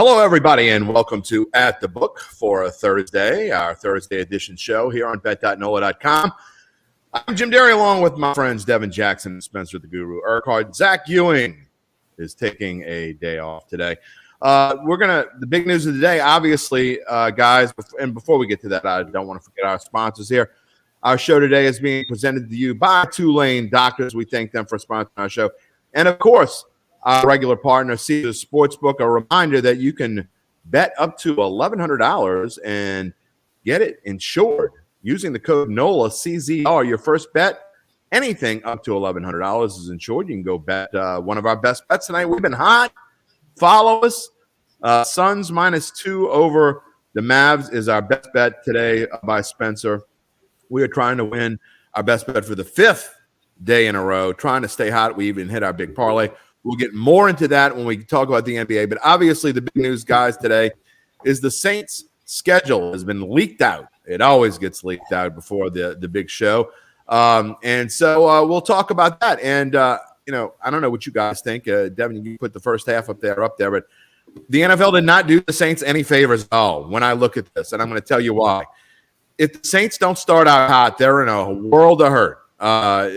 Hello, everybody, and welcome to At the Book for a Thursday, our Thursday edition show here on bet.NOLA.com. I'm Jim Derry, along with my friends Devin Jackson and Spencer The Guru Urquhart. Zach Ewing is taking a day off today. The big news of the day, obviously, guys, and before we get to that, I don't want to forget our sponsors here. Our show today is being presented to you by Tulane Doctors. We thank them for sponsoring our show. And, of course, our regular partner, Caesars Sportsbook. A reminder that you can bet up to $1,100 and get it insured using the code NOLA, CZR. Your first bet, anything up to $1,100 is insured. You can go bet one of our best bets tonight. We've been hot. Follow us. Suns -2 over the Mavs is our best bet today by Spencer. We are trying to win our best bet for the 5th day in a row, trying to stay hot. We even hit our big parlay. We'll get more into that when we talk about the NBA. But obviously, the big news, guys, today is the Saints' schedule has been leaked out. It always gets leaked out before the big show. And so we'll talk about that. And, I don't know what you guys think. Devin, you put the first half up there. But the NFL did not do the Saints any favors at all when I look at this. And I'm going to tell you why. If the Saints don't start out hot, they're in a world of hurt,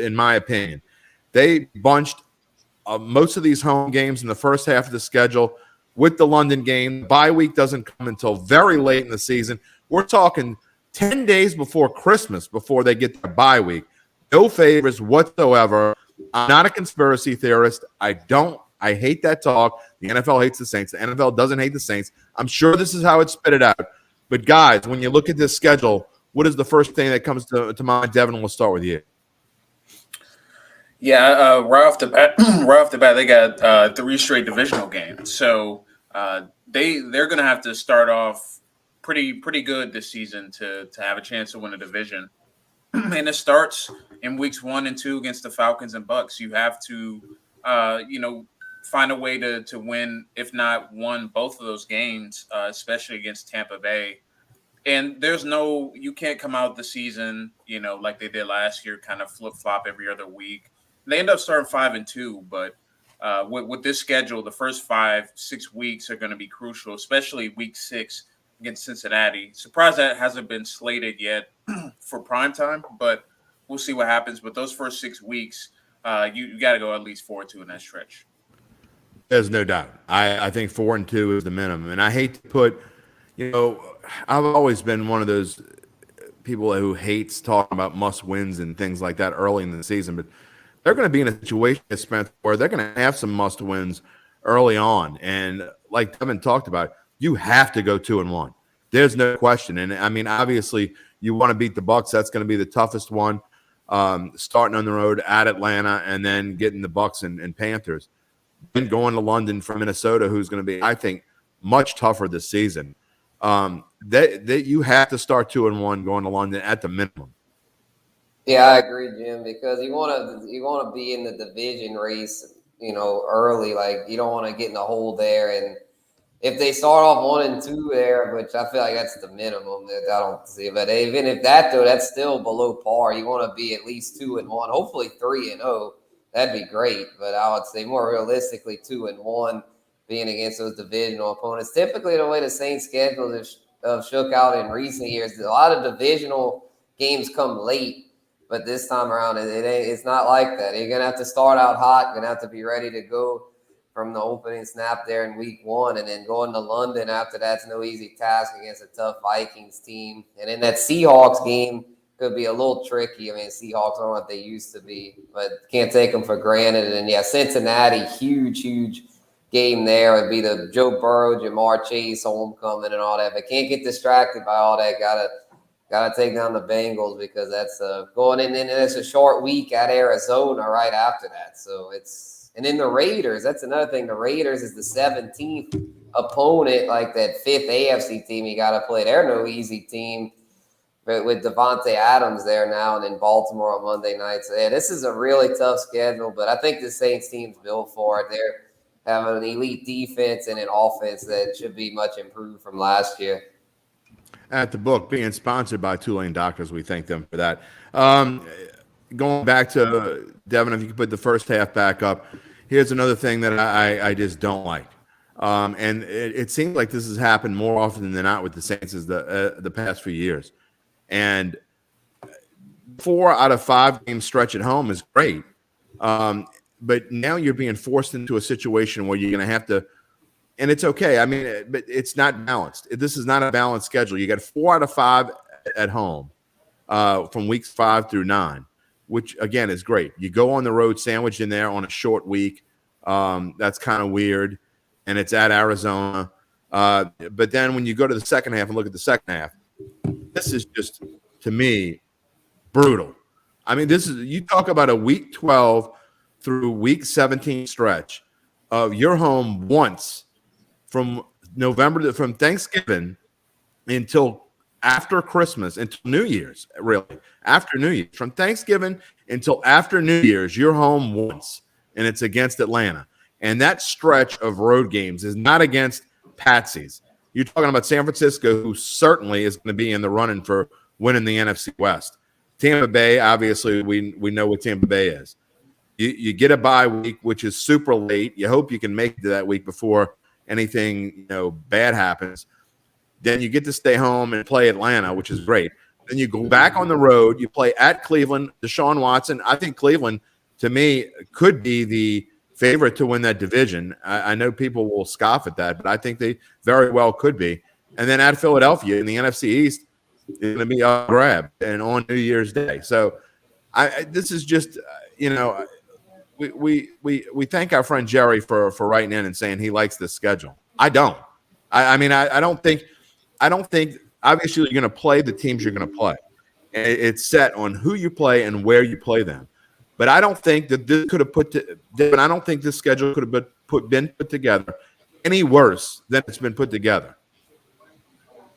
in my opinion. They bunched most of these home games in the first half of the schedule with the London game. The bye week doesn't come until very late in the season. We're talking 10 days before Christmas before they get their bye week. No favors whatsoever. I'm not a conspiracy theorist. I hate that talk. The NFL hates the Saints. The NFL doesn't hate the Saints. I'm sure this is how it's spit it out. But, guys, when you look at this schedule, what is the first thing that comes to mind? Devin, we'll start with you. Yeah, right off the bat, they got 3 straight divisional games. So they're going to have to start off pretty good this season to have a chance to win a division. And it starts in weeks 1 and 2 against the Falcons and Bucks. You have to, find a way to win, if not won both of those games, especially against Tampa Bay. And you can't come out the season, like they did last year, kind of flip-flop every other week. They end up starting 5-2, but with this schedule, the first 5-6 weeks are going to be crucial, especially week 6 against Cincinnati. Surprised that hasn't been slated yet for primetime, but we'll see what happens. But those first 6 weeks, you got to go at least 4-2 in that stretch. There's no doubt. I think 4-2 is the minimum. And I hate to put, I've always been one of those people who hates talking about must-wins and things like that early in the season, but they're going to be in a situation, Spencer, where they're going to have some must-wins early on. And like Devin talked about, you have to go 2-1. There's no question. And, I mean, obviously, you want to beat the Bucs. That's going to be the toughest one, starting on the road at Atlanta and then getting the Bucs and Panthers. Then going to London from Minnesota, who's going to be, I think, much tougher this season. That you have to start 2-1 going to London at the minimum. Yeah, I agree, Jim, because you want to be in the division race, early. Like, you don't want to get in a hole there. And if they start off 1-2 there, which I feel like that's the minimum that I don't see, but even if that, though, that's still below par. You want to be at least 2-1, hopefully 3-0. That'd be great. But I would say more realistically 2-1 being against those divisional opponents. Typically, the way the Saints schedule is shook out in recent years, a lot of divisional games come late. But this time around, it's not like that. You're going to have to start out hot. You're going to have to be ready to go from the opening snap there in week 1. And then going to London after that's no easy task against a tough Vikings team. And in that Seahawks game could be a little tricky. I mean, Seahawks aren't what they used to be, but can't take them for granted. And, yeah, Cincinnati, huge game there. It would be the Joe Burrow, Jamar Chase homecoming and all that. But can't get distracted by all that. Got to take down the Bengals because that's going in, and it's a short week at Arizona right after that. So and then the Raiders, that's another thing. The Raiders is the 17th opponent, like that 5th AFC team you got to play. They're no easy team, but with Devontae Adams there now, and then Baltimore on Monday night. So, yeah, this is a really tough schedule, but I think the Saints team's built for it. They're having an elite defense and an offense that should be much improved from last year. At the Book, being sponsored by Tulane Doctors. We thank them for that. Going back to Devin, if you could put the first half back up, here's another thing that I just don't like. And it seems like this has happened more often than not with the Saints as the past few years. And 4 out of 5 game stretch at home is great. But now you're being forced into a situation where you're going to have to, and it's okay. I mean, but it's not balanced. This is not a balanced schedule. You got 4 out of 5 at home from weeks 5 through 9, which again is great. You go on the road sandwiched in there on a short week. That's kind of weird. And it's at Arizona. But then when you go to the second half and look at the second half, this is just, to me, brutal. I mean, you talk about a week 12 through week 17 stretch of you're home once from from Thanksgiving until after Christmas, until New Year's, really. After New Year's. From Thanksgiving until after New Year's, you're home once, and it's against Atlanta. And that stretch of road games is not against patsies. You're talking about San Francisco, who certainly is going to be in the running for winning the NFC West. Tampa Bay, obviously, we know what Tampa Bay is. You get a bye week, which is super late. You hope you can make it to that week before anything bad happens. Then you get to stay home and play Atlanta, which is great. Then you go back on the road. You play at Cleveland. Deshaun Watson. I think Cleveland, to me, could be the favorite to win that division. I know people will scoff at that, but I think they very well could be. And then at Philadelphia in the NFC East, it's going to be a grab and on New Year's Day. So this is just, we thank our friend Jerry for writing in and saying he likes this schedule. I don't. I mean, I don't think obviously you're going to play the teams you're going to play. It's set on who you play and where you play them. But I don't think that this could have I don't think this schedule could have been put together any worse than it's been put together.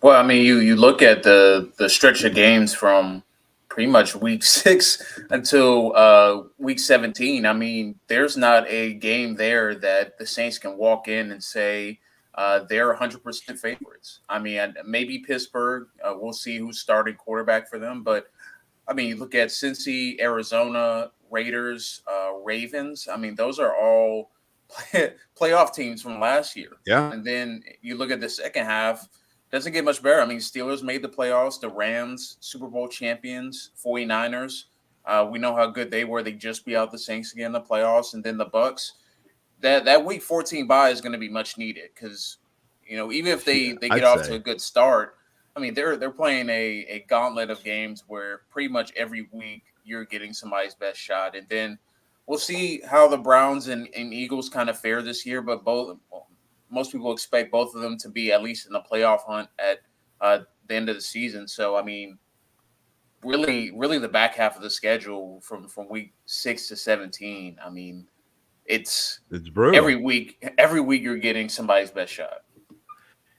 Well, I mean, you look at the stretch of games from pretty much week 6 until week 17. I mean, there's not a game there that the Saints can walk in and say they're 100% favorites. I mean, maybe Pittsburgh. We'll see who's starting quarterback for them. But, I mean, you look at Cincy, Arizona, Raiders, Ravens. I mean, those are all playoff teams from last year. Yeah. And then you look at the second half, doesn't get much better. I mean, Steelers made the playoffs, the Rams, Super Bowl champions, 49ers. We know how good they were. They just beat out the Saints again in the playoffs. And then the Bucks. That week 14 bye is going to be much needed because, even if they get off to a good start, I mean, they're playing a gauntlet of games where pretty much every week you're getting somebody's best shot. And then we'll see how the Browns and Eagles kind of fare this year. But most people expect both of them to be at least in the playoff hunt at the end of the season. So, I mean, really the back half of the schedule from week 6 to 17, I mean, it's brutal. Every week you're getting somebody's best shot.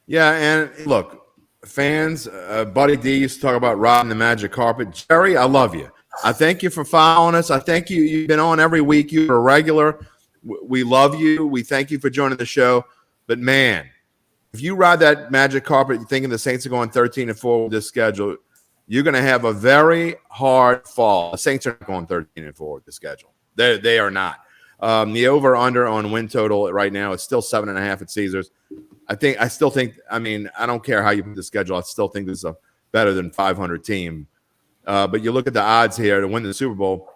Yeah, and look, fans, Buddy D used to talk about riding the magic carpet. Jerry, I love you. I thank you for following us. I thank you. You've been on every week. You're a regular. We love you. We thank you for joining the show. But, man, if you ride that magic carpet thinking the Saints are going 13-4 with this schedule, you're going to have a very hard fall. The Saints are not going 13-4 with the schedule. They are not. The over-under on win total right now is still 7.5 at Caesars. I still think, I mean, I don't care how you put the schedule. I still think this is a better than 500 team. But you look at the odds here to win the Super Bowl,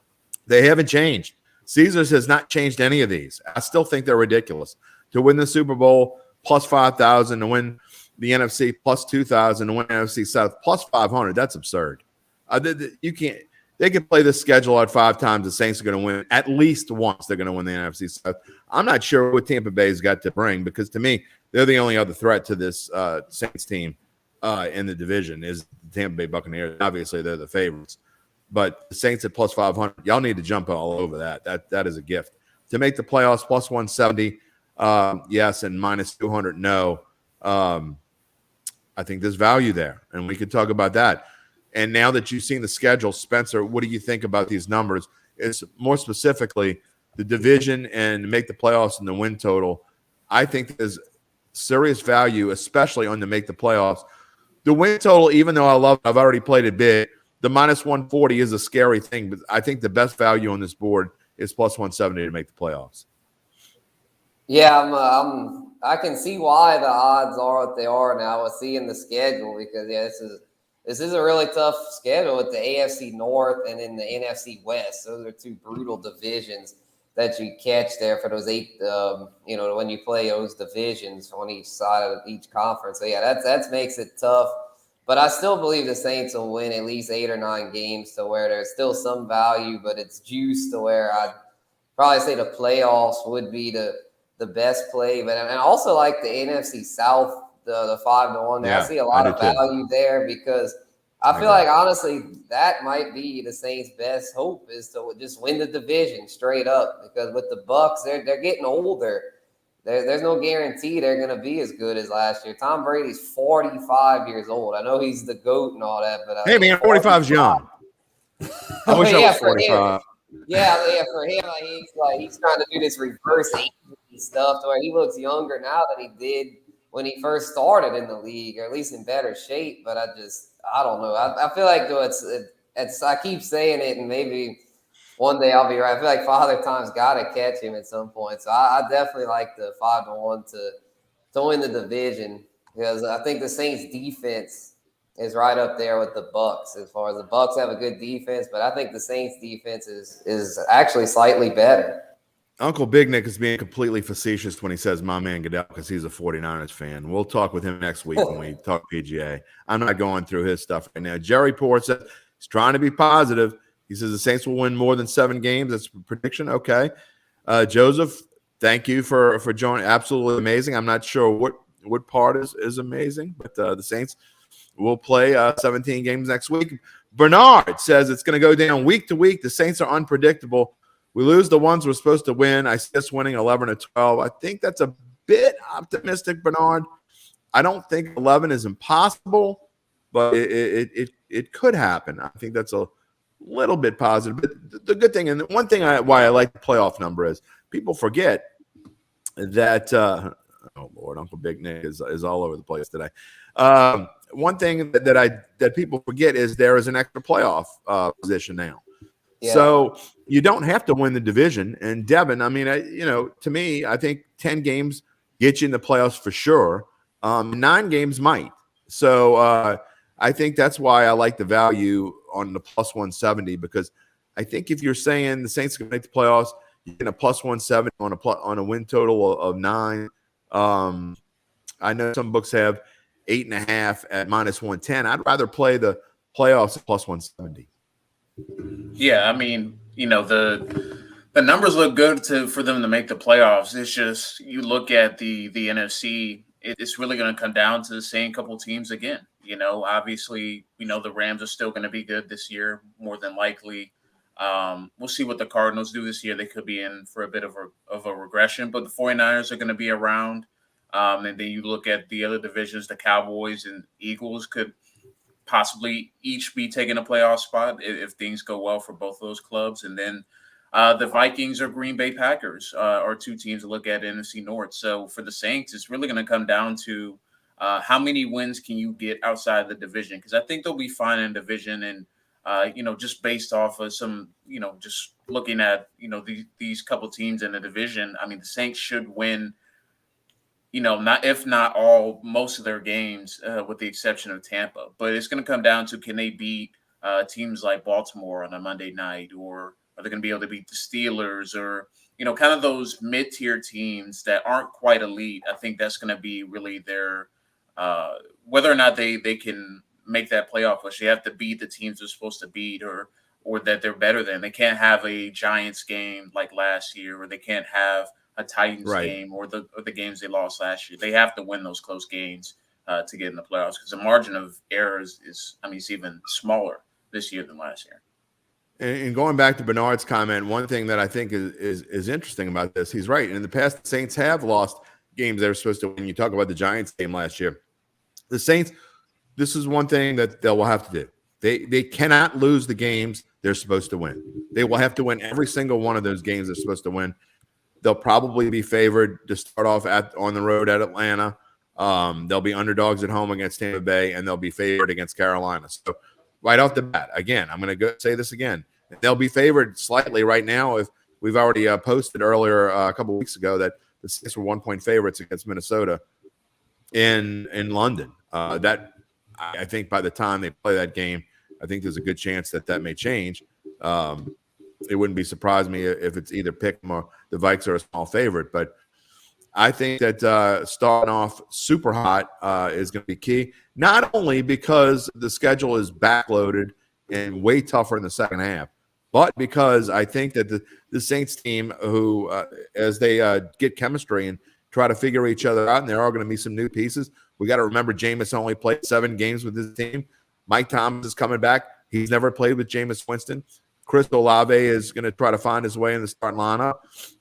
they haven't changed. Caesars has not changed any of these. I still think they're ridiculous. To win the Super Bowl, plus 5,000. To win the NFC, plus 2,000. To win NFC South, plus 500. That's absurd. You can't. They can play this schedule out 5 times. The Saints are going to win at least once. They're going to win the NFC South. I'm not sure what Tampa Bay's got to bring because to me, they're the only other threat to this Saints team in the division is the Tampa Bay Buccaneers. Obviously, they're the favorites. But the Saints at plus 500, y'all need to jump all over that. That is a gift. To make the playoffs, plus 170, yes, and minus 200, no. I think there's value there, and we could talk about that. And now that you've seen the schedule, Spencer, what do you think about these numbers? It's more specifically the division and make the playoffs and the win total. I think there's serious value, especially on the make the playoffs. The win total, even though I've already played it big, the minus 140 is a scary thing, but I think the best value on this board is plus 170 to make the playoffs. Yeah, I can see why the odds are what they are now with seeing the schedule, because this is a really tough schedule with the AFC North and then the NFC West. Those are two brutal divisions that you catch there for those 8, when you play those divisions on each side of each conference. So yeah, that makes it tough. But I still believe the Saints will win at least 8 or 9 games to where there's still some value, but it's juiced to where I'd probably say the playoffs would be the best play. But I also like the NFC South, the 5-1. Yeah, I see a lot of value there because I feel like, honestly, that might be the Saints' best hope is to just win the division straight up, because with the Bucs, they're getting older. There's no guarantee they're going to be as good as last year. Tom Brady's 45 years old. I know he's the GOAT and all that, but hey, man, 45 is young. I wish I was 45. Yeah, for him, he's trying to do this reverse age stuff to where he looks younger now than he did when he first started in the league, or at least in better shape. But I don't know. I feel like though it's I keep saying it, and maybe one day I'll be right. I feel like Father Time's got to catch him at some point. So I definitely like the 5-1 to win the division, because I think the Saints defense is right up there with the Bucs. As far as the Bucs have a good defense, but I think the Saints defense is actually slightly better. Uncle Big Nick is being completely facetious when he says my man Goodell, because he's a 49ers fan. We'll talk with him next week when we talk PGA. I'm not going through his stuff right now. Jerry Port says he's trying to be positive. He says the Saints will win more than 7 games. That's a prediction. Okay. Joseph, thank you for joining. Absolutely amazing. I'm not sure what part is amazing, but the Saints will play 17 games next week. Bernard says it's going to go down week to week. The Saints are unpredictable. We lose the ones we're supposed to win. I see us winning 11 or 12. I think that's a bit optimistic, Bernard. I don't think 11 is impossible, but it could happen. I think that's a little bit positive. But the good thing, and one thing why I like the playoff number is people forget that oh Lord, Uncle Big Nick is all over the place today. One thing that people forget is there is an extra playoff position now. Yeah. So you don't have to win the division. And Devin, I mean, to me, I think 10 games get you in the playoffs for sure. 9 games might. So I think that's why I like the value on the plus 170, because I think if you're saying the Saints can make the playoffs, you get a plus 170 on a win total of 9. I know some books have 8.5 at minus 110. I'd rather play the playoffs at plus 170. Yeah, I mean, the numbers look good for them to make the playoffs. It's just you look at the NFC, it's really going to come down to the same couple teams again. Obviously, the Rams are still going to be good this year, more than likely. We'll see what the Cardinals do this year. They could be in for a bit of a regression, but the 49ers are going to be around. And then you look at the other divisions, the Cowboys and Eagles could possibly each be taking a playoff spot if things go well for both of those clubs. And then the Vikings or Green Bay Packers are 2 teams to look at in NFC North. So for the Saints, it's really going to come down to how many wins can you get outside the division? Because I think they'll be fine in division. And, just based off of some, just looking at, these couple teams in the division, I mean, the Saints should win, not all, most of their games, with the exception of Tampa. But it's going to come down to, can they beat teams like Baltimore on a Monday night, or are they going to be able to beat the Steelers, or, kind of those mid-tier teams that aren't quite elite? I think that's going to be really their whether or not they can make that playoff push. They have to beat the teams they're supposed to beat, or that they're better than. They can't have a Giants game like last year, or they can't have a Titans game or the games they lost last year. They have to win those close games to get in the playoffs, because the margin of error is it's even smaller this year than last year. And going back to Bernard's comment, one thing that I think is interesting about this, he's right. In the past, the Saints have lost games they were supposed to win. You talk about the Giants game last year. The Saints, this is one thing that they will have to do. They cannot lose the games they're supposed to win. They will have to win every single one of those games they're supposed to win. They'll probably be favored to start off on the road at Atlanta. They'll be underdogs at home against Tampa Bay, and they'll be favored against Carolina. So right off the bat, again, I'm going to say this again. They'll be favored slightly right now. If we've already posted earlier a couple weeks ago that the Saints were 1-point favorites against Minnesota in London. That I think by the time they play that game, I think there's a good chance that may change. It wouldn't be surprised me if it's either Pick'em or the Vikes are a small favorite. But I think that starting off super hot is going to be key, not only because the schedule is backloaded and way tougher in the second half, but because I think that the Saints team, who as they get chemistry and try to figure each other out, and there are going to be some new pieces. We got to remember Jameis only played 7 games with his team. Mike Thomas is coming back. He's never played with Jameis Winston. Chris Olave is going to try to find his way in the starting lineup.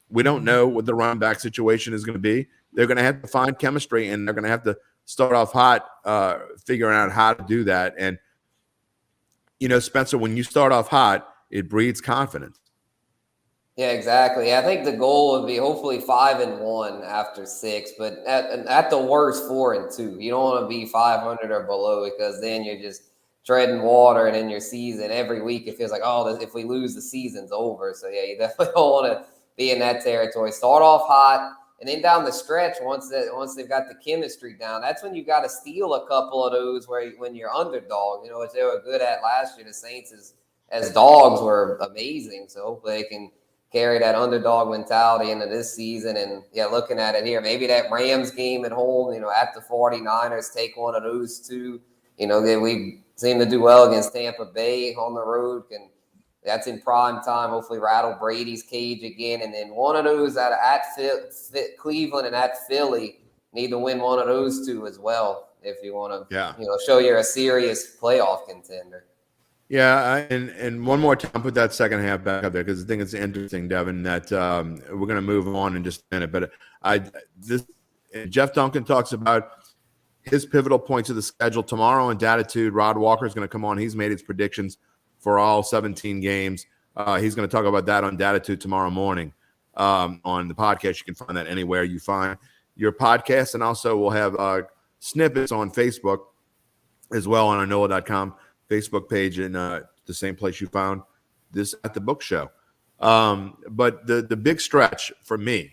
We don't know what the run back situation is going to be. They're going to have to find chemistry, and they're going to have to start off hot, figuring out how to do that. And, Spencer, when you start off hot, it breeds confidence. Yeah, exactly. I think the goal would be hopefully 5-1 after 6, but at the worst 4-2. You don't want to be 500 or below, because then you're just treading water, and in your season every week it feels like, if we lose, the season's over. So yeah, you definitely don't want to be in that territory. Start off hot, and then down the stretch, once they've got the chemistry down, that's when you got to steal a couple of those when you're underdog. Which they were good at last year. The Saints as dogs were amazing. So hopefully they can carry that underdog mentality into this season. And yeah, looking at it here, maybe that Rams game at home, at the 49ers, take one of those two. We seem to do well against Tampa Bay on the road, and that's in prime time. Hopefully rattle Brady's cage again. And then one of those at Cleveland and at Philly, need to win one of those two as well if you want to show you're a serious playoff contender. Yeah, and one more time, put that second half back up there, because I think it's interesting, Devin, that we're going to move on in just a minute. But Jeff Duncan talks about his pivotal points of the schedule tomorrow in Datitude. Rod Walker is going to come on. He's made his predictions for all 17 games. He's going to talk about that on Datitude tomorrow morning on the podcast. You can find that anywhere you find your podcast. And also we'll have snippets on Facebook as well on our NOLA.com Facebook page, and the same place you found this at the book show. But the big stretch for me,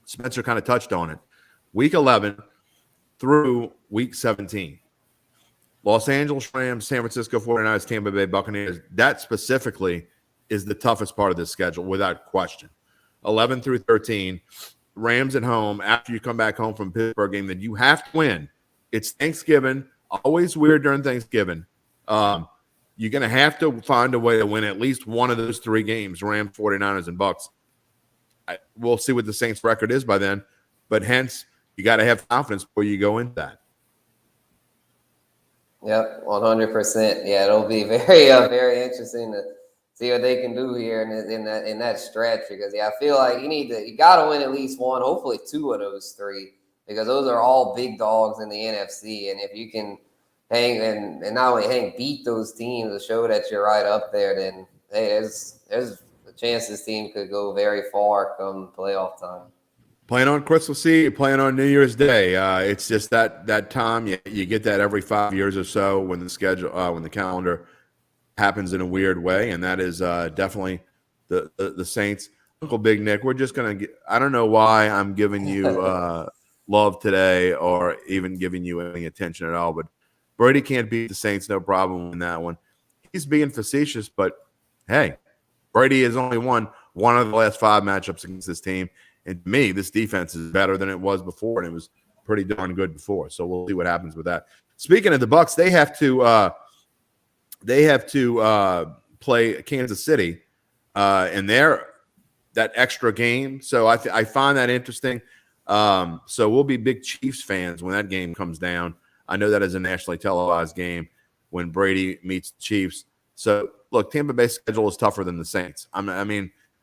Spencer kind of touched on it, week 11 through week 17. Los Angeles Rams, San Francisco 49ers, Tampa Bay Buccaneers. That specifically is the toughest part of this schedule, without question. 11 through 13, Rams at home after you come back home from Pittsburgh game that you have to win. It's Thanksgiving, always weird during Thanksgiving. You're going to have to find a way to win at least one of those 3 games, Rams, 49ers, and Bucs. We'll see what the Saints' record is by then, but hence you got to have confidence before you go into that. Yep, 100%. Yeah, it'll be very interesting to see what they can do here in that stretch, because I feel like you got to win at least one, hopefully 2 of those 3, because those are all big dogs in the NFC, and if you can hang and not only beat those teams to show that you're right up there, then hey, there's a chance this team could go very far come playoff time. Playing on Christmas Eve, playing on New Year's Day. It's just that time. You get that every 5 years or so when the calendar happens in a weird way, and that is definitely the Saints. Uncle Big Nick, we're just going to – I don't know why I'm giving you love today or even giving you any attention at all, but Brady can't beat the Saints, no problem in that one. He's being facetious, but hey, Brady has only won one of the last 5 matchups against this team. And to me, this defense is better than it was before, and it was pretty darn good before. So we'll see what happens with that. Speaking of the Bucs, they have to play Kansas City in that extra game. So I find that interesting. So we'll be big Chiefs fans when that game comes down. I know that is a nationally televised game when Brady meets the Chiefs. So look, Tampa Bay's schedule is tougher than the Saints.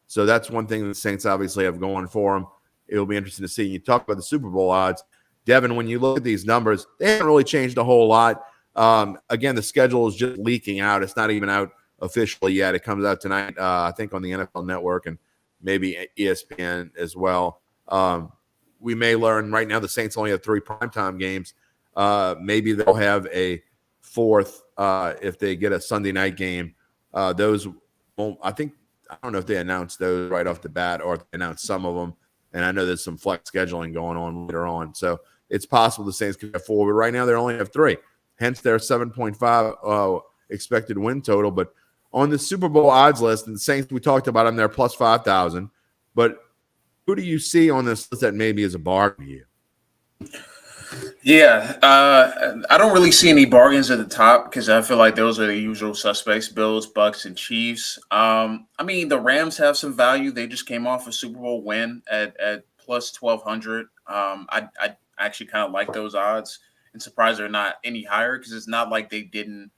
So that's one thing the Saints obviously have going for them. It'll be interesting to see. You talk about the Super Bowl odds. Devin, when you look at these numbers, they haven't really changed a whole lot. Again, the schedule is just leaking out. It's not even out officially yet. It comes out tonight, I think, on the NFL Network and maybe ESPN as well. We may learn right now the Saints only have 3 primetime games. Maybe they'll have a 4th if they get a Sunday night game. Those won't, I don't know if they announced those right off the bat or if they announced some of them And I know there's some flex scheduling going on later on. So it's possible the Saints could have 4, but right now they only have 3. Hence their 7.5 expected win total. But on the Super Bowl odds list, and the Saints, we talked about them, they're plus 5,000. But who do you see on this list that maybe is a bargain to you? Yeah, I don't really see any bargains at the top because I feel like those are the usual suspects: Bills, Bucks, and Chiefs. I mean, the Rams have some value. They just came off a Super Bowl win at plus 1,200. I actually kind of like those odds, and surprised they're not any higher because it's not like they didn't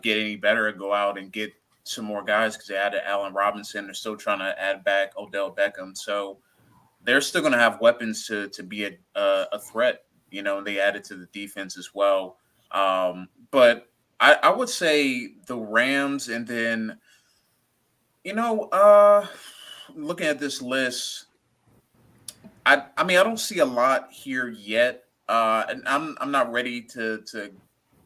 get any better and go out and get some more guys because they added Allen Robinson. They're still trying to add back Odell Beckham, so they're still going to have weapons to be a threat. You know, they added to the defense as well. But I would say the Rams, and then, looking at this list, I mean, I don't see a lot here yet. And I'm not ready to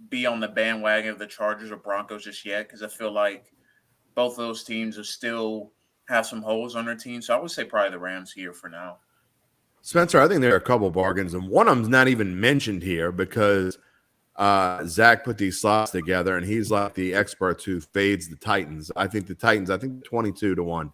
be on the bandwagon of the Chargers or Broncos just yet because I feel like both of those teams are still have some holes on their team. So I would say probably the Rams here for now. Spencer, I think there are a couple bargains, and one of them's not even mentioned here because Zach put these slots together, and he's like the expert who fades the Titans. I think the Titans, 22-1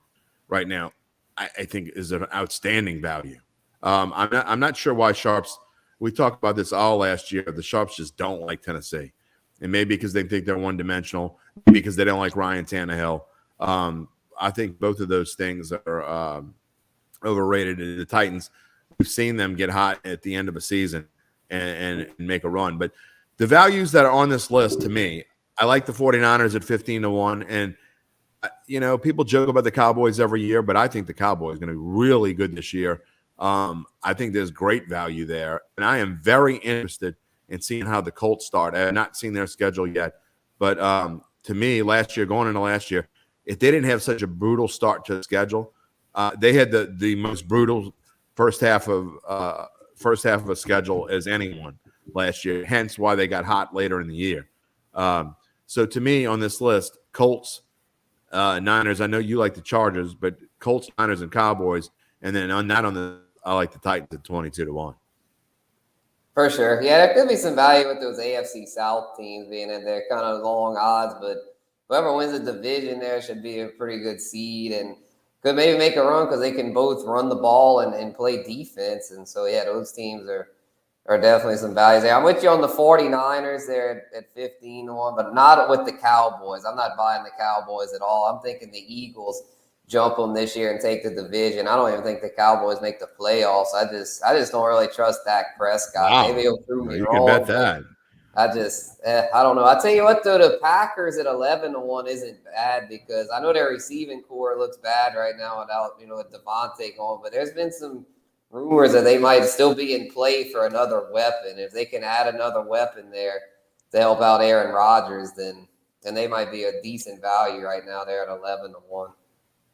right now, I think is an outstanding value. I'm not sure why Sharps. We talked about this all last year. The Sharps just don't like Tennessee, and maybe because they think they're one-dimensional, because they don't like Ryan Tannehill. I think both of those things are overrated. The Titans, we've seen them get hot at the end of a season and make a run. But the values that are on this list, to me, I like the 49ers at 15-1. And, people joke about the Cowboys every year, but I think the Cowboys are going to be really good this year. I think there's great value there. And I am very interested in seeing how the Colts start. I have not seen their schedule yet. But to me, going into last year, if they didn't have such a brutal start to the schedule, they had the most brutal first half of a schedule as anyone last year. Hence why they got hot later in the year. So to me, on this list, Colts, Niners. I know you like the Chargers, but Colts, Niners, and Cowboys, and then I like the Titans at 22-1. For sure. Yeah, there could be some value with those AFC South teams being in there, kind of long odds, but whoever wins the division there should be a pretty good seed and could maybe make a run because they can both run the ball and play defense. And so, yeah, those teams are definitely some values there. I'm with you on the 49ers there at 15-1, but not with the Cowboys. I'm not buying the Cowboys at all. I'm thinking the Eagles jump them this year and take the division. I don't even think the Cowboys make the playoffs. I just don't really trust Dak Prescott. Wow. Maybe he'll prove me You wrong. can bet that. I don't know. I tell you what, though, the Packers at 11-1 isn't bad because I know their receiving core looks bad right now without, with Devontae going, but there's been some rumors that they might still be in play for another weapon. If they can add another weapon there to help out Aaron Rodgers, then they might be a decent value right now. They're at 11-1.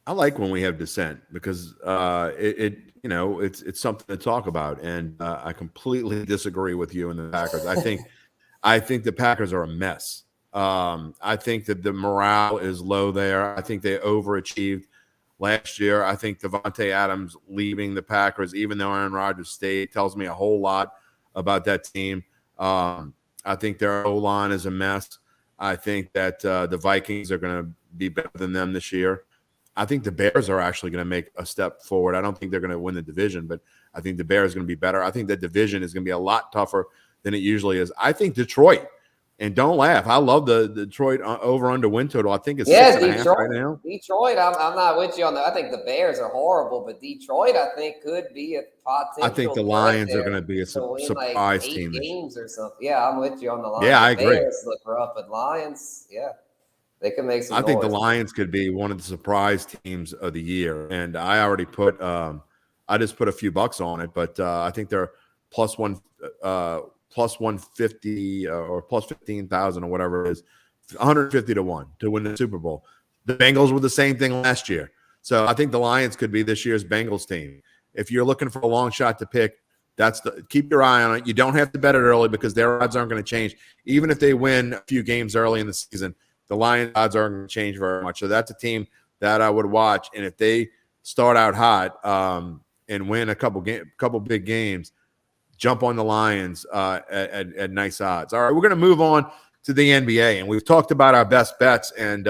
I like when we have dissent because it's something to talk about, and I completely disagree with you and the Packers. I think the Packers are a mess. I think that the morale is low there. I think they overachieved last year. I think Devontae Adams leaving the Packers, even though Aaron Rodgers stayed, tells me a whole lot about that team. I think their O-line is a mess. I think that the Vikings are going to be better than them this year. I think the Bears are actually going to make a step forward. I don't think they're going to win the division, but I think the Bears are going to be better. I think that division is going to be a lot tougher than it usually is. I think Detroit, and don't laugh, I love the Detroit over-under win total. I think it's 6.5 right now. Detroit, I'm not with you on that. I think the Bears are horrible, but Detroit, I think, could be a potential. I think the Lions are going to be a surprise team. Games or something. Yeah, I'm with you on the Lions. Yeah, I agree. Bears look rough, but Lions, yeah. They can make some I think noise. the Lions could be one of the surprise teams of the year. And I already put I just put a few bucks on it, but I think they're plus 150 or plus 15,000 or whatever it is, 150-1 to win the Super Bowl. The Bengals were the same thing last year. So I think the Lions could be this year's Bengals team. If you're looking for a long shot to pick, keep your eye on it. You don't have to bet it early because their odds aren't going to change. Even if they win a few games early in the season, the Lions odds aren't going to change very much. So that's a team that I would watch. And if they start out hot, and win a couple big games, jump on the Lions at nice odds. All right, we're going to move on to the NBA, and we've talked about our best bets. And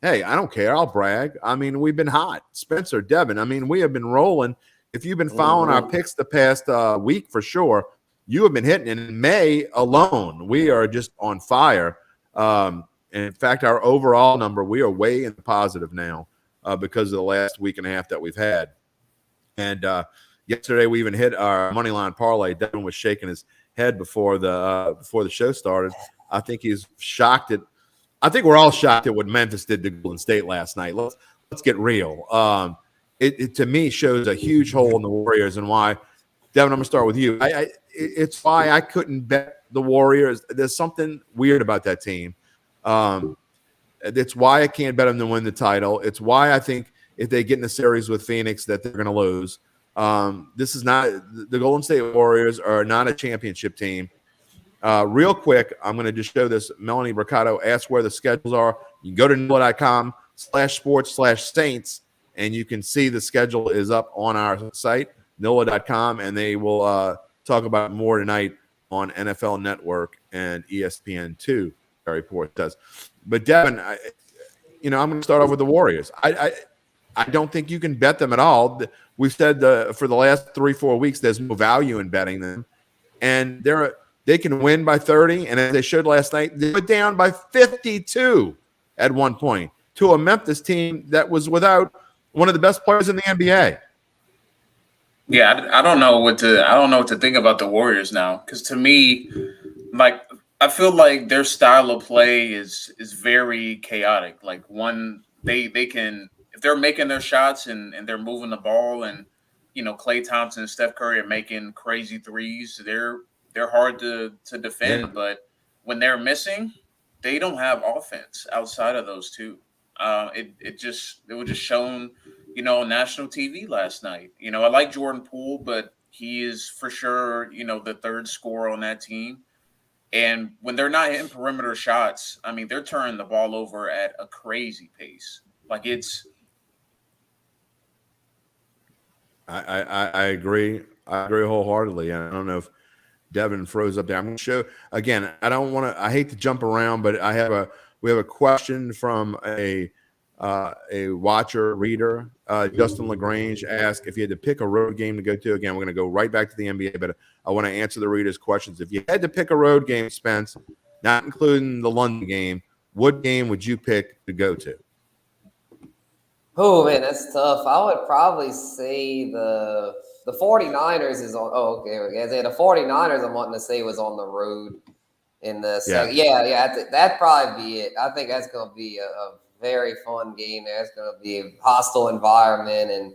hey, I don't care. I'll brag. I mean, we've been hot. Spencer, Devin, I mean, we have been rolling. If you've been following our picks the past week, for sure, you have been hitting. And in May alone, we are just on fire. And in fact, our overall number, we are way in the positive now because of the last week and a half that we've had. And yesterday, we even hit our money line parlay. Devin was shaking his head before the show started. I think he's shocked at. I think we're all shocked at what Memphis did to Golden State last night. Let's get real. It to me shows a huge hole in the Warriors, and why. Devin, I'm gonna start with you. It's why I couldn't bet the Warriors. There's something weird about that team. It's why I can't bet them to win the title. It's why I think if they get in a series with Phoenix that they're going to lose. This is not – the Golden State Warriors are not a championship team. Real quick, I'm going to just show this. Melanie Mercado asked where the schedules are. You can go to NOLA.com/sports/Saints, and you can see the schedule is up on our site, NOLA.com, and they will talk about it more tonight on NFL Network and ESPN2. Very poor it does. But, Devin, I'm going to start off with the Warriors. I don't think you can bet them at all. We've said for the last 3-4 weeks there's no value in betting them. And they can win by 30, and as they showed last night, they went down by 52 at one point to a Memphis team that was without one of the best players in the NBA. Yeah, I don't know what to think about the Warriors now, because to me, like, I feel like their style of play is very chaotic. Like, they can, if they're making their shots and they're moving the ball, and Klay Thompson and Steph Curry are making crazy threes, they're hard to defend. Yeah. But when they're missing, they don't have offense outside of those two. It was just shown, on national TV last night. I like Jordan Poole, but he is for sure, the third scorer on that team. And when they're not hitting perimeter shots, I mean, they're turning the ball over at a crazy pace. Like, it's. I agree. I agree wholeheartedly. I don't know if Devin froze up there. I'm going to show again. I hate to jump around, but we have a question from a watcher reader. Justin LaGrange asked if you had to pick a road game to go to. Again, we're going to go right back to the NBA, but I want to answer the reader's questions. If you had to pick a road game, Spence, not including the London game, what game would you pick to go to? Oh, man, that's tough. I would probably say the 49ers is on. Oh, okay. The 49ers I'm wanting to say was on the road in the second. Yeah. That'd probably be it. I think that's going to be a very fun game there. It's going to be a hostile environment. And,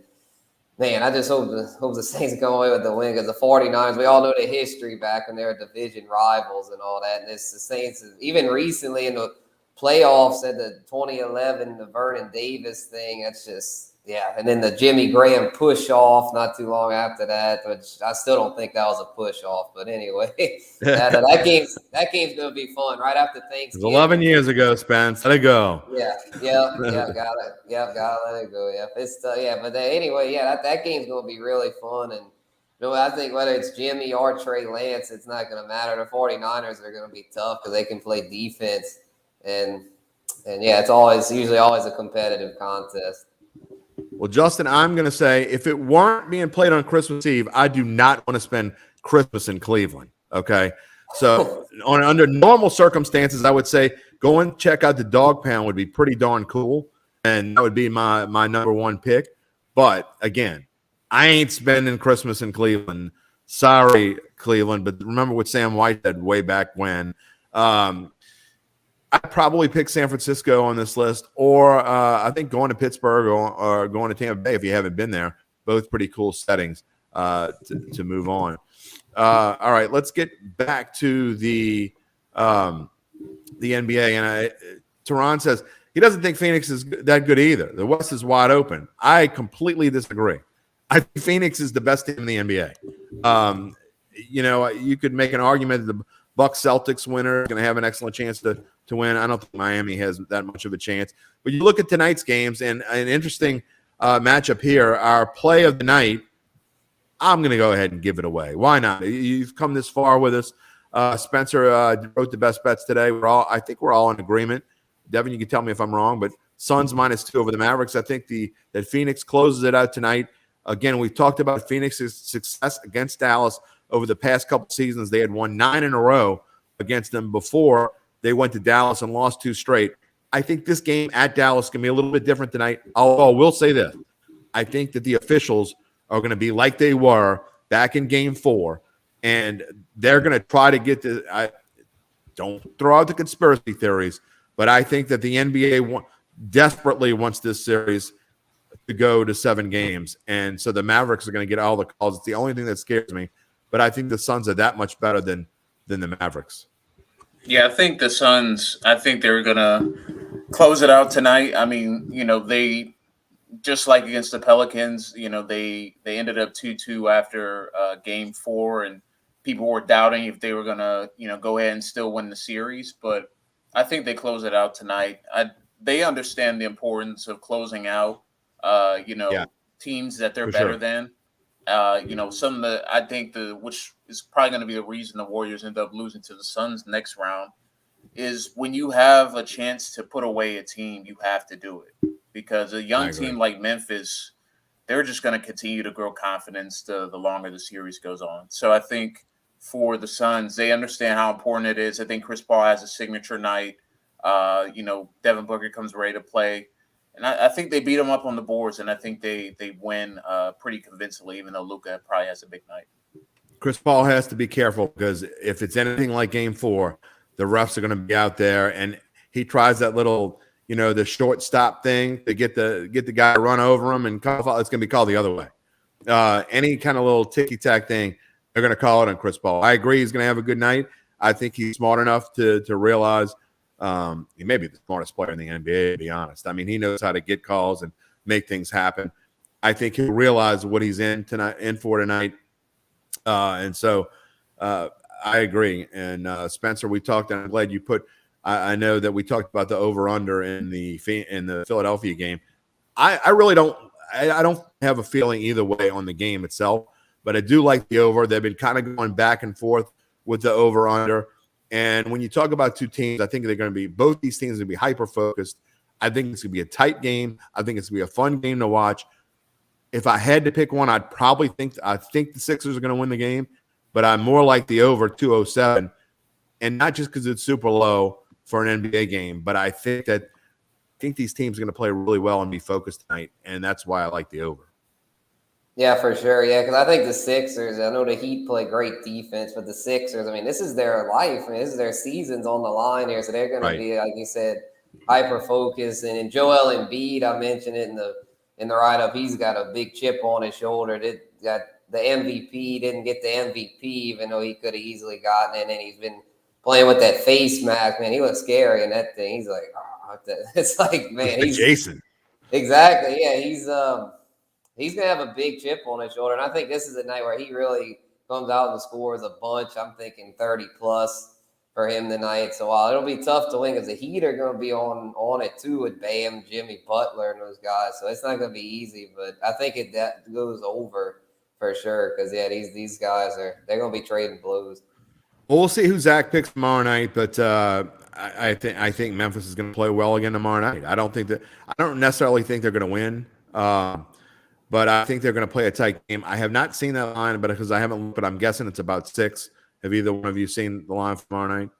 man, I just hope the Saints come away with the win, because the 49ers, we all know the history back when they were division rivals and all that. And the Saints, even recently in the playoffs at the 2011, the Vernon Davis thing, that's just – yeah, and then the Jimmy Graham push-off not too long after that, which I still don't think that was a push-off. But anyway, that game's going to be fun right after Thanksgiving. It was 11 years ago, Spence. Let it go. Yeah, got it. Yeah, got to let it go. Yeah, but anyway, that game's going to be really fun. And I think whether it's Jimmy or Trey Lance, it's not going to matter. The 49ers are going to be tough because they can play defense. And it's usually always a competitive contest. Well, Justin, I'm going to say if it weren't being played on Christmas Eve, I do not want to spend Christmas in Cleveland. Okay. So under normal circumstances, I would say go and check out the Dog Pound would be pretty darn cool. And that would be my number one pick. But again, I ain't spending Christmas in Cleveland. Sorry, Cleveland. But remember what Sam White said way back when. I'd probably pick San Francisco on this list, or I think going to Pittsburgh or going to Tampa Bay if you haven't been there. Both pretty cool settings to move on. All right, let's get back to the NBA. And Tehran says he doesn't think Phoenix is that good either. The West is wide open. I completely disagree. I think Phoenix is the best team in the NBA. You could make an argument that the Bucks Celtics winner is going to have an excellent chance to win. I don't think Miami has that much of a chance. But you look at tonight's games, and an interesting matchup here. Our play of the night I'm going to go ahead and give it away. Why not? You've come this far with us. Spencer wrote the best bets today. I think we're all in agreement. Devin, you can tell me if I'm wrong, but Suns -2 over the Mavericks. I think that Phoenix closes it out tonight. Again, we've talked about Phoenix's success against Dallas over the past couple seasons. They had won 9 in a row against them before they went to Dallas and lost 2 straight. I think this game at Dallas can be a little bit different tonight. I will say this. I think that the officials are going to be like they were back in Game 4, and they're going to try to get to – I don't throw out the conspiracy theories, but I think that the NBA desperately wants this series to go to 7 games, and so the Mavericks are going to get all the calls. It's the only thing that scares me, but I think the Suns are that much better than the Mavericks. Yeah, I think the Suns, I think they're going to close it out tonight. I mean, they – just like against the Pelicans, they ended up 2-2 after Game 4, and people were doubting if they were gonna, go ahead and still win the series. But I think they close it out tonight. They understand the importance of closing out, teams that they're better than. Some of the I think which is probably going to be the reason the Warriors end up losing to the Suns next round is when you have a chance to put away a team, you have to do it. Because a young team like Memphis, they're just going to continue to grow confidence the longer the series goes on. So I think for the Suns, they understand how important it is. I think Chris Paul has a signature night. Devin Booker comes ready to play. And I think they beat them up on the boards, and I think they win pretty convincingly, even though Luka probably has a big night. Chris Paul has to be careful because if it's anything like Game 4, the refs are going to be out there, and he tries that little – the shortstop thing to get the guy to run over him and call, it's going to be called the other way. Any kind of little ticky-tack thing, they're going to call it on Chris Paul. I agree he's going to have a good night. I think he's smart enough to realize he may be the smartest player in the NBA, to be honest. I mean, he knows how to get calls and make things happen. I think he'll realize what he's in for tonight. And so I agree. And Spencer, we talked, and I'm glad you put – I know that we talked about the over/under in the Philadelphia game. I really don't – I don't have a feeling either way on the game itself, but I do like the over. They've been kind of going back and forth with the over/under. And when you talk about two teams, I think they're going to be – both these teams are going to be hyper-focused. I think it's going to be a tight game. I think it's going to be a fun game to watch. If I had to pick one, I'd probably think – I think the Sixers are going to win the game, but I'm more like the over 207, and not just because it's super low for an NBA game, but I think these teams are going to play really well and be focused tonight, and that's why I like the over. Yeah, for sure. Yeah, because I think the Sixers, I know the Heat play great defense, but the Sixers, I mean, this is their life. I mean, this is their seasons on the line here, so they're going to be, like you said, hyper-focused. And Joel Embiid, I mentioned it in the write-up, he's got a big chip on his shoulder. Got the MVP, didn't get the MVP, even though he could have easily gotten it, and he's been playing with that face mask, man. He looks scary in that thing. He's like, oh, it's like, man, he's Jason. Exactly. Yeah, he's gonna have a big chip on his shoulder, and I think this is a night where he really comes out and scores a bunch. I'm thinking 30 plus for him tonight. So while it'll be tough to win, because the Heat are gonna be on it too with Bam, Jimmy Butler, and those guys. So it's not gonna be easy, but I think that goes over for sure. Because these guys they're gonna be trading blows. Well, we'll see who Zach picks tomorrow night, but I think Memphis is going to play well again tomorrow night. I don't necessarily think they're going to win, but I think they're going to play a tight game. I have not seen that line, but because I haven't looked, but I'm guessing it's about 6. Have either one of you seen the line for tomorrow night?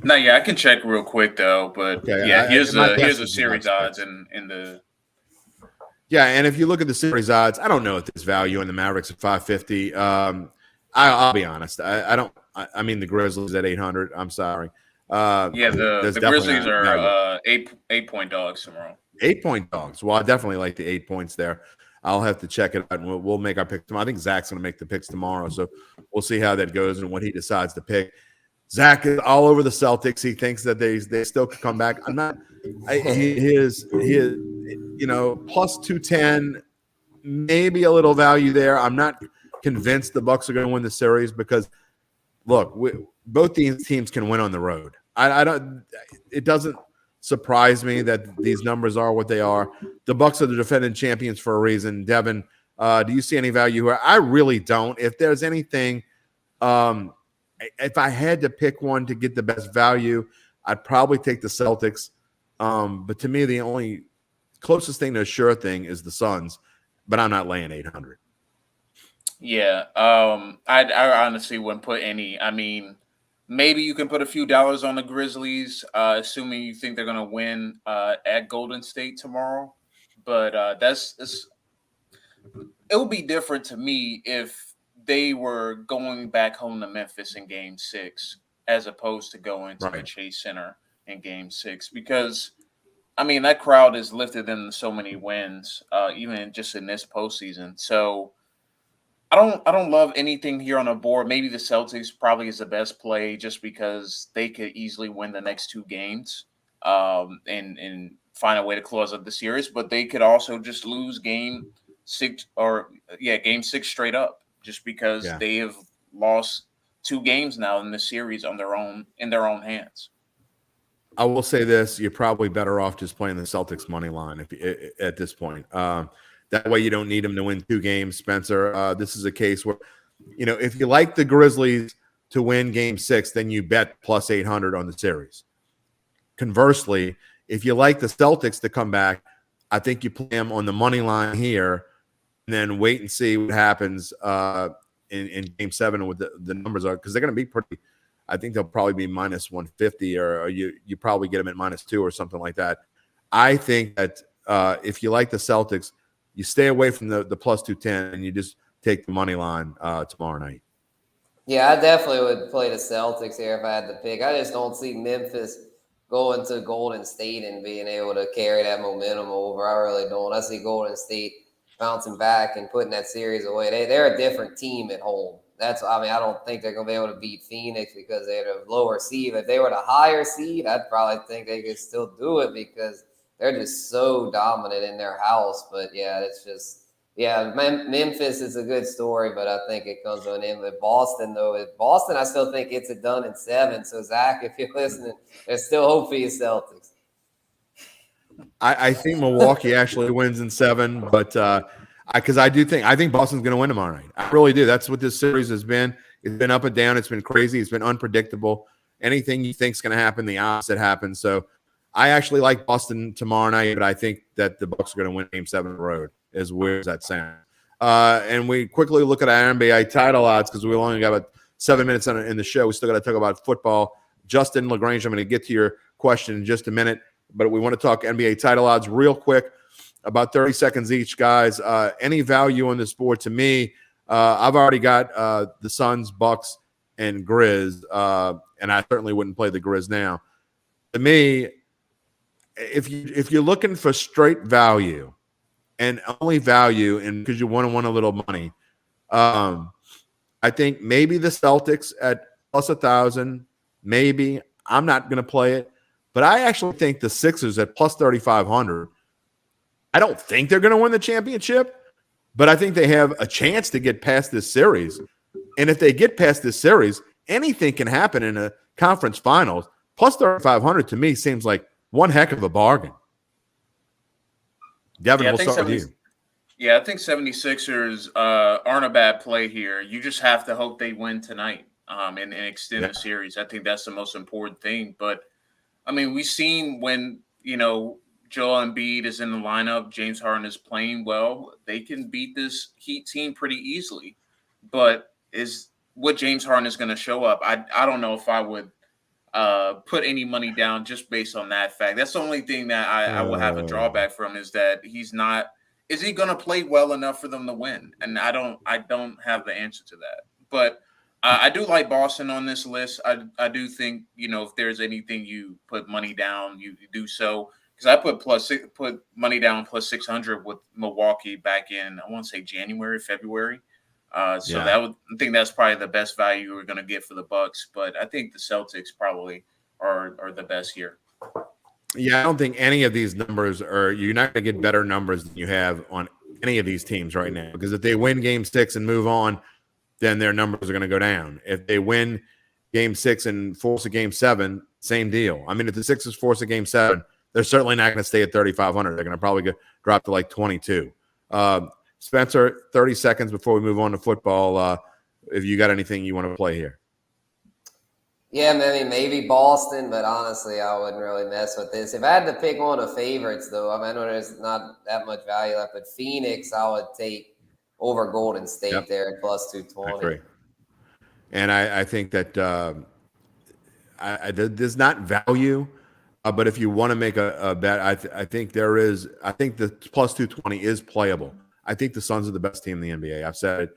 No, yeah, I can check real quick though. But okay, yeah, here's the series odds in the. Yeah, and if you look at the series odds, I don't know if there's value in the Mavericks at 550. I'll be honest. I mean, the Grizzlies at 800. I'm sorry. The Grizzlies are 8-point dogs tomorrow. 8-point dogs. Well, I definitely like the 8 points there. I'll have to check it out, and we'll make our picks tomorrow. I think Zach's going to make the picks tomorrow, so we'll see how that goes and what he decides to pick. Zach is all over the Celtics. He thinks that they still could come back. I'm not. He is plus 210, maybe a little value there. I'm not convinced the Bucks are going to win the series because, look, both these teams can win on the road. I don't. It doesn't surprise me that these numbers are what they are. The Bucks are the defending champions for a reason. Devin, Do you see any value here? I really don't. If there's anything, if I had to pick one to get the best value, I'd probably take the Celtics. But to me, the only closest thing to a sure thing is the Suns, but I'm not laying 800. Yeah, I honestly wouldn't put any. I mean, maybe you can put a few dollars on the Grizzlies, assuming you think they're going to win at Golden State tomorrow. But it would be different to me if they were going back home to Memphis in Game 6 as opposed to going to the Chase Center in Game 6, because I mean that crowd has lifted them to so many wins, even just in this postseason. So I don't love anything here on the board. Maybe the Celtics probably is the best play just because they could easily win the next 2 games, and find a way to close up the series. But they could also just lose game 6 game 6 straight up, just because they have lost 2 games now in the series in their own hands. I will say this: you're probably better off just playing the Celtics money line at this point. That way, you don't need them to win 2 games, Spencer. This is a case where, if you like the Grizzlies to win Game 6, then you bet plus 800 on the series. Conversely, if you like the Celtics to come back, I think you play them on the money line here, and then wait and see what happens in Game 7 with the numbers are, because they're going to be pretty. I think they'll probably be minus 150, or you probably get them at -2 or something like that. I think that if you like the Celtics, you stay away from the plus 210 and you just take the money line tomorrow night. Yeah, I definitely would play the Celtics here if I had to pick. I just don't see Memphis going to Golden State and being able to carry that momentum over. I really don't. I see Golden State bouncing back and putting that series away. They're a different team at home. I don't think they're going to be able to beat Phoenix because they're the lower seed. If they were the higher seed, I'd probably think they could still do it because they're just so dominant in their house. But Memphis is a good story, but I think it comes to an end with Boston, though. Boston, I still think gets it done in 7. So, Zach, if you're listening, there's still hope for your Celtics. I think Milwaukee actually wins in 7, but because I think Boston's going to win tomorrow night. I really do. That's what this series has been. It's been up and down. It's been crazy. It's been unpredictable. Anything you think is going to happen, the opposite happens. So I actually like Boston tomorrow night, but I think that the Bucks are going to win Game 7 on the road, as weird as that sounds. And we quickly look at our NBA title odds because we only got about 7 minutes in the show. We still got to talk about football. Justin LaGrange, I'm going to get to your question in just a minute, but we want to talk NBA title odds real quick. About 30 seconds each, guys. Any value on this board to me? I've already got the Suns, Bucks, and Grizz, and I certainly wouldn't play the Grizz now. To me, if you're looking for straight value and only value, and because you want to win a little money, I think maybe the Celtics at plus 1,000. Maybe I'm not going to play it, but I actually think the Sixers at plus 3,500. I don't think they're going to win the championship, but I think they have a chance to get past this series. And if they get past this series, anything can happen in a conference finals. Plus 3,500 to me seems like one heck of a bargain. Devin, we'll start with you. Yeah, I think 76ers aren't a bad play here. You just have to hope they win tonight and extend the series. I think that's the most important thing. But, I mean, we've seen when, Joel Embiid is in the lineup, James Harden is playing well, they can beat this Heat team pretty easily. But is what James Harden is going to show up? I don't know if I would put any money down just based on that fact. That's the only thing that I will have a drawback from is that he's not. Is he going to play well enough for them to win? And I don't have the answer to that. But I do like Boston on this list. I do think if there's anything you put money down, you do so. Because I put money down plus 600 with Milwaukee back in, I want to say January, February. I think that's probably the best value we're going to get for the Bucks. But I think the Celtics probably are the best here. Yeah, I don't think any of these numbers you're not going to get better numbers than you have on any of these teams right now. Because if they win Game 6 and move on, then their numbers are going to go down. If they win Game 6 and force a Game 7, same deal. I mean, if the Sixers force a Game 7, they're certainly not going to stay at 3,500. They're going to probably drop to like 22. So Spencer, 30 seconds before we move on to football. If you got anything you want to play here. Yeah, maybe Boston, but honestly, I wouldn't really mess with this. If I had to pick one of favorites, though, I know there's not that much value left, but Phoenix, I would take over Golden State there at plus 220. I agree. And I think that there's not value, but if you want to make a bet, I think there is. I think the plus 220 is playable. I think the Suns are the best team in the NBA. I've said it.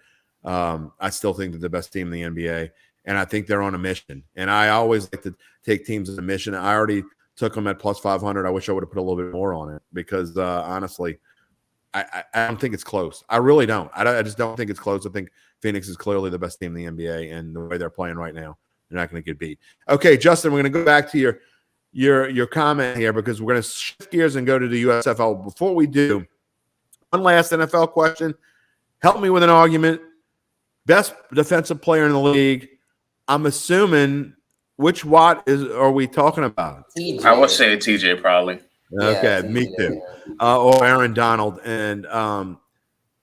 I still think they're the best team in the NBA. And I think they're on a mission. And I always like to take teams on a mission. I already took them at plus 500. I wish I would have put a little bit more on it because, honestly, I don't think it's close. I really don't. I just don't think it's close. I think Phoenix is clearly the best team in the NBA, and the way they're playing right now, they're not going to get beat. Okay, Justin, we're going to go back to your comment here because we're going to shift gears and go to the USFL. Before we do, one last NFL question. Help me with an argument. Best defensive player in the league. I'm assuming which Watt are we talking about? TJ. I would say TJ probably. Okay, Yeah, me too. Or Aaron Donald. And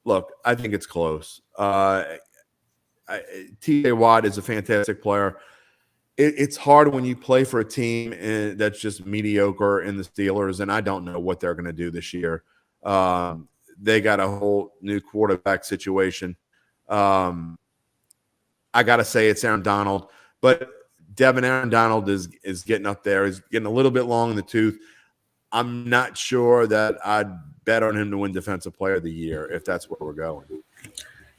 look, I think it's close. TJ Watt is a fantastic player. It's hard when you play for a team that's just mediocre in the Steelers, and I don't know what they're going to do this year. They got a whole new quarterback situation. I got to say it's Aaron Donald, but Aaron Donald is getting up there. He's getting a little bit long in the tooth. I'm not sure that I'd bet on him to win Defensive Player of the Year if that's where we're going.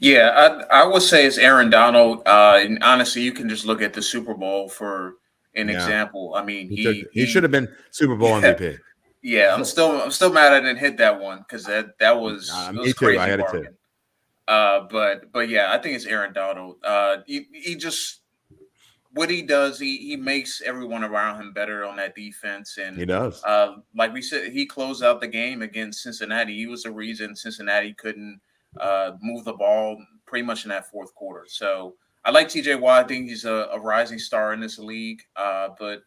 Yeah, I would say it's Aaron Donald. And honestly, you can just look at the Super Bowl for an example. I mean, he should have been Super Bowl MVP. Yeah, I'm still mad I didn't hit that one because that was me crazy. Too. I had it too. But yeah, I think it's Aaron Donald. He just what he does, he makes everyone around him better on that defense, and he does. Like we said, he closed out the game against Cincinnati. He was the reason Cincinnati couldn't move the ball pretty much in that fourth quarter. So I like TJ Watt. I think he's a rising star in this league. But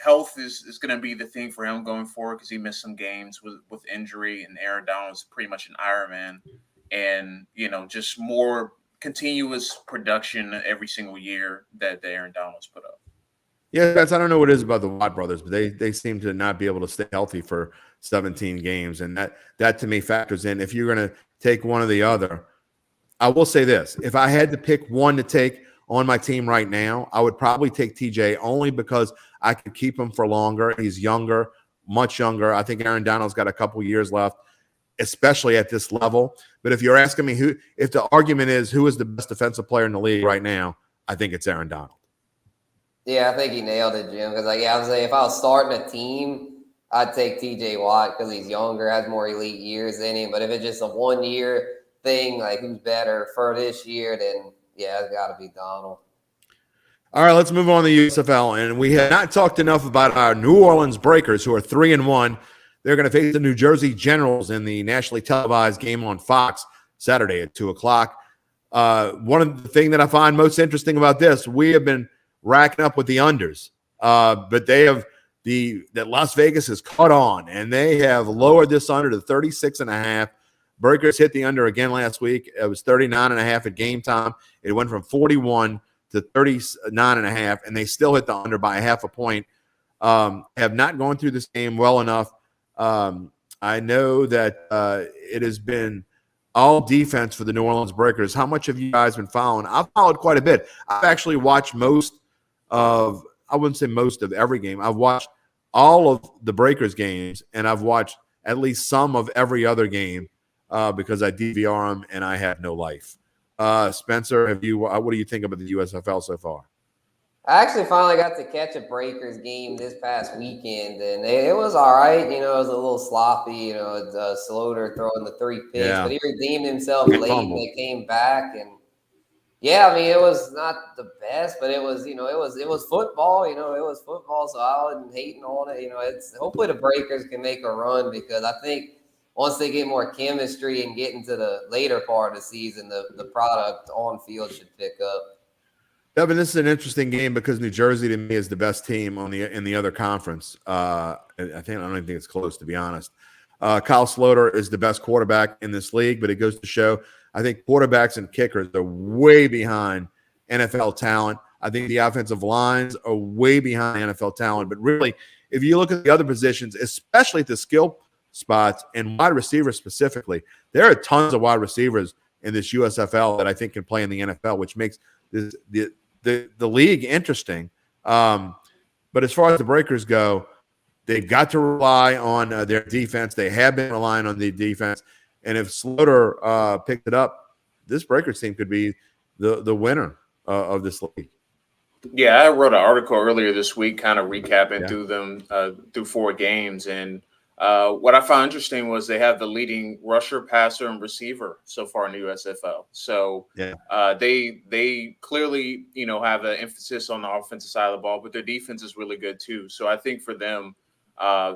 health is going to be the thing for him going forward because he missed some games with injury, and Aaron Donald's pretty much an Iron Man. And, just more continuous production every single year that Aaron Donald's put up. Yeah, guys, I don't know what it is about the Watt brothers, but they seem to not be able to stay healthy for 17 games. And that to me factors in. If you're going to take one or the other, I will say this. If I had to pick one to take on my team right now, I would probably take TJ only because I could keep him for longer. He's younger, much younger. I think Aaron Donald's got a couple years left, especially at this level. But if you're asking me if the argument is who is the best defensive player in the league right now, I think it's Aaron Donald. Yeah, I think he nailed it, Jim. Because I would say if I was starting a team, I'd take TJ Watt because he's younger, has more elite years than him. But if it's just a 1 year thing, like who's better for this year, then yeah, it's got to be Donald. All right, let's move on to the USFL. And we have not talked enough about our New Orleans Breakers, who are 3-1. They're going to face the New Jersey Generals in the nationally televised game on Fox Saturday at 2:00. One of the things that I find most interesting about this, we have been racking up with the unders, but that Las Vegas has caught on, and they have lowered this under to 36.5. Breakers hit the under again last week. It was 39.5 at game time. It went from 41 to 39.5, and they still hit the under by a half a point. Have not gone through this game well enough. I know that it has been all defense for the New Orleans Breakers. How much have you guys been following? I've followed quite a bit. I've actually watched I wouldn't say most of every game. I've watched all of the Breakers games, and I've watched at least some of every other game because I DVR them and I have no life. Spencer, what do you think about the USFL so far? I actually finally got to catch a Breakers game this past weekend, and it was all right. It was a little sloppy. Sloter throwing the 3 picks, but he redeemed himself late, and they came back. And yeah, it was not the best, but it was, it was football. It was football, so I wasn't hating on it. It's hopefully the Breakers can make a run because I think once they get more chemistry and get into the later part of the season, the product on field should pick up. Devin, this is an interesting game because New Jersey to me is the best team in the other conference. I don't even think it's close, to be honest. Kyle Sloter is the best quarterback in this league, but it goes to show I think quarterbacks and kickers are way behind NFL talent. I think the offensive lines are way behind NFL talent. But really, if you look at the other positions, especially at the skill spots and wide receivers specifically, there are tons of wide receivers in this USFL that I think can play in the NFL, which makes the league interesting. But as far as the Breakers go, they've got to rely on their defense. They have been relying on the defense. And if Sloter picked it up, this Breakers team could be the winner of this league. Yeah, I wrote an article earlier this week kind of recapping through them through 4 games. And what I found interesting was they have the leading rusher, passer, and receiver so far in the USFL. So they clearly, have an emphasis on the offensive side of the ball, but their defense is really good too. So I think for them,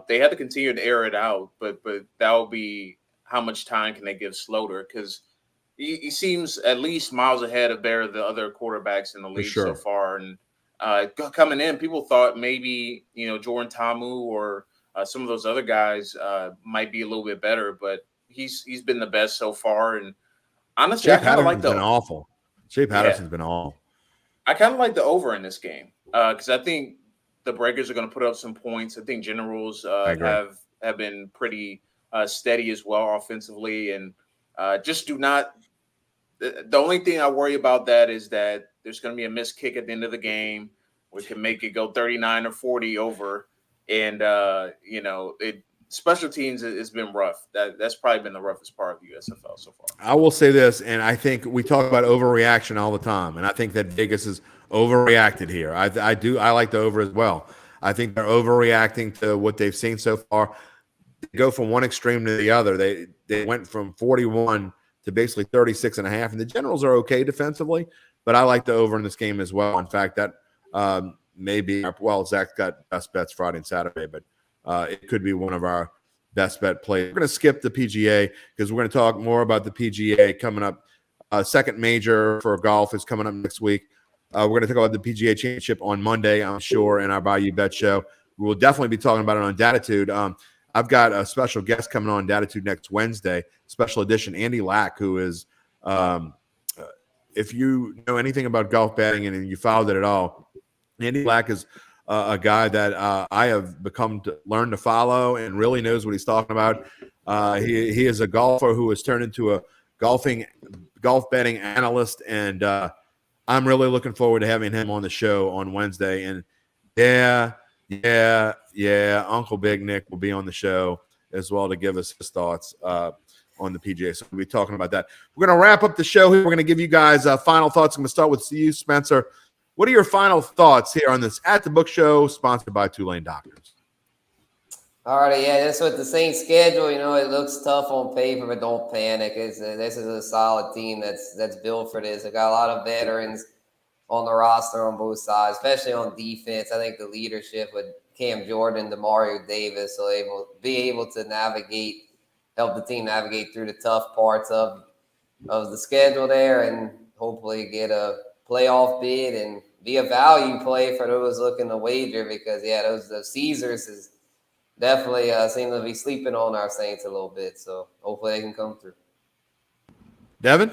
they had to continue to air it out, but that will be how much time can they give Sloter, because he seems at least miles ahead of the other quarterbacks in the league so far. And coming in, people thought maybe Jordan Ta'amu or some of those other guys might be a little bit better, but he's been the best so far. And honestly, I kind of like been awful. Shea Patterson's been awful. I kind of like the over in this game because I think the Breakers are going to put up some points. I think Generals have been pretty steady as well offensively, and just do not. The only thing I worry about that is that there's going to be a missed kick at the end of the game, which can make it go 39 or 40 over. And special teams has been rough. That's probably been the roughest part of the USFL so far. I will say this, and I think we talk about overreaction all the time, and I think that Vegas is overreacted here. I like the over as well. I think they're overreacting to what they've seen so far. They go from one extreme to the other. They went from 41 to basically 36.5, and the Generals are okay defensively, but I like the over in this game as well. In fact, that maybe Zach's got best bets Friday and Saturday, but it could be one of our best bet plays. We're going to skip the PGA because we're going to talk more about the PGA coming up. Second major for golf is coming up next week. We're going to talk about the PGA Championship on Monday, I'm sure, in our Bayou Bet show. We will definitely be talking about it on Datitude. I've got a special guest coming on Datitude next Wednesday, special edition, Andy Lack, who is, if you know anything about golf betting and you followed it at all, Andy Lack is a guy that I have learned to follow and really knows what he's talking about. He is a golfer who has turned into a golf betting analyst, and I'm really looking forward to having him on the show on Wednesday. And Uncle Big Nick will be on the show as well to give us his thoughts on the PGA. So we'll be talking about that. We're going to wrap up the show here. We're going to give you guys final thoughts. I'm going to start with you, Spencer. What are your final thoughts here on this At the Book show sponsored by Tulane Doctors? All right, that's with the Saints schedule. It looks tough on paper, but don't panic. This is a solid team that's built for this. They got a lot of veterans on the roster on both sides, especially on defense. I think the leadership with Cam Jordan, DeMario Davis, will be able to help the team navigate through the tough parts of the schedule there, and hopefully get a playoff bid and be a value play for those looking to wager, because the Caesars is definitely seem to be sleeping on our Saints a little bit. So hopefully they can come through. Devin?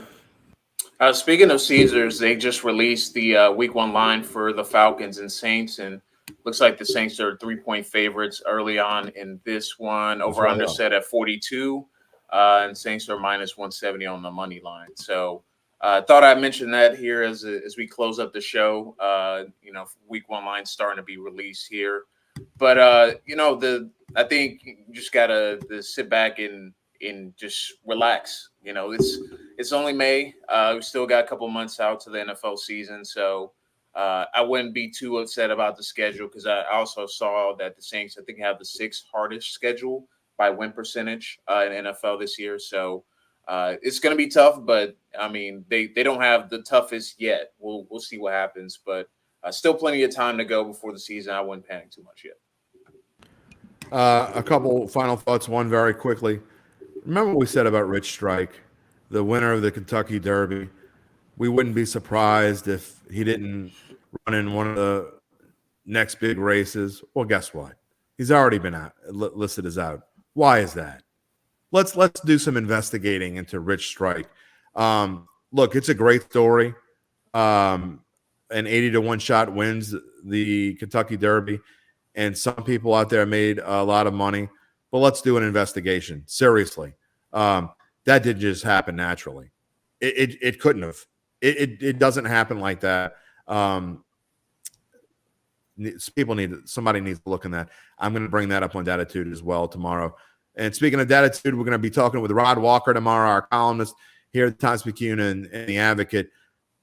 Speaking of Caesars, they just released the week 1 line for the Falcons and Saints, and looks like the Saints are 3-point favorites early on in this one. Over under set at 42, and Saints are minus 170 on the money line. So thought I'd mention that here as we close up the show. Week 1 line starting to be released here, but I think you just gotta sit back and just relax. It's only May. We still got a couple months out to the NFL season, so I wouldn't be too upset about the schedule, because I also saw that the Saints, I think, have the 6th hardest schedule by win percentage in NFL this year. So it's going to be tough, but I mean, they don't have the toughest yet. We'll see what happens, but still plenty of time to go before the season. I wouldn't panic too much yet. A couple final thoughts. One very quickly. Remember what we said about Rich Strike, the winner of the Kentucky Derby. We wouldn't be surprised if he didn't run in one of the next big races. Well, guess what? He's already been listed as out. Why is that? let's do some investigating into Rich Strike. Look, it's a great story. An 80-1 shot wins the Kentucky Derby, and some people out there made a lot of money. But let's do an investigation. Seriously, that didn't just happen naturally. It couldn't have. It doesn't happen like that. Somebody needs to look in that. I'm going to bring that up on Datitude as well tomorrow. And speaking of Datitude, we're going to be talking with Rod Walker tomorrow, our columnist here at the Times-Picayune and the Advocate.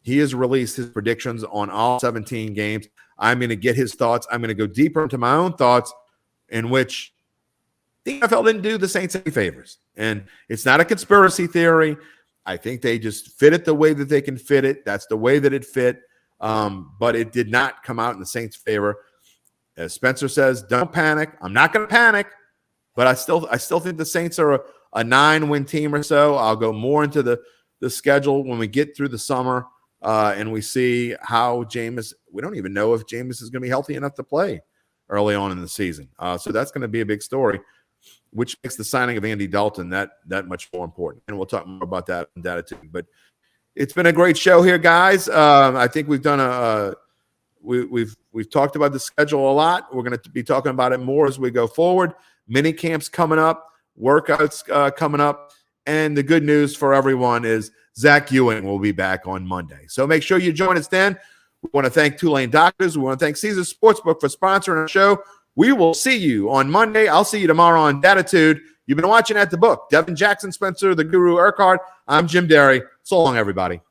He has released his predictions on all 17 games. I'm going to get his thoughts. I'm going to go deeper into my own thoughts, in which the NFL didn't do the Saints any favors. And it's not a conspiracy theory. I think they just fit it the way that they can fit it. That's the way that it fit. But it did not come out in the Saints' favor. As Spencer says, don't panic. I'm not going to panic, but I still think the Saints are a 9-win team or so. I'll go more into the schedule when we get through the summer and we see how Jameis. We don't even know if Jameis is going to be healthy enough to play early on in the season. So that's going to be a big story, which makes the signing of Andy Dalton that much more important. And we'll talk more about that in Datitude. But it's been a great show here, guys. I think we've done we've talked about the schedule a lot. We're going to be talking about it more as we go forward. Mini camps coming up, workouts coming up, and the good news for everyone is Zach Ewing will be back on Monday. So make sure you join us then. We want to thank Tulane Doctors. We want to thank Caesars Sportsbook for sponsoring our show. We will see you on Monday. I'll see you tomorrow on Datitude. You've been watching At the Book. Devin Jackson, Spencer, the Guru Urquhart. I'm Jim Derry. So long, everybody.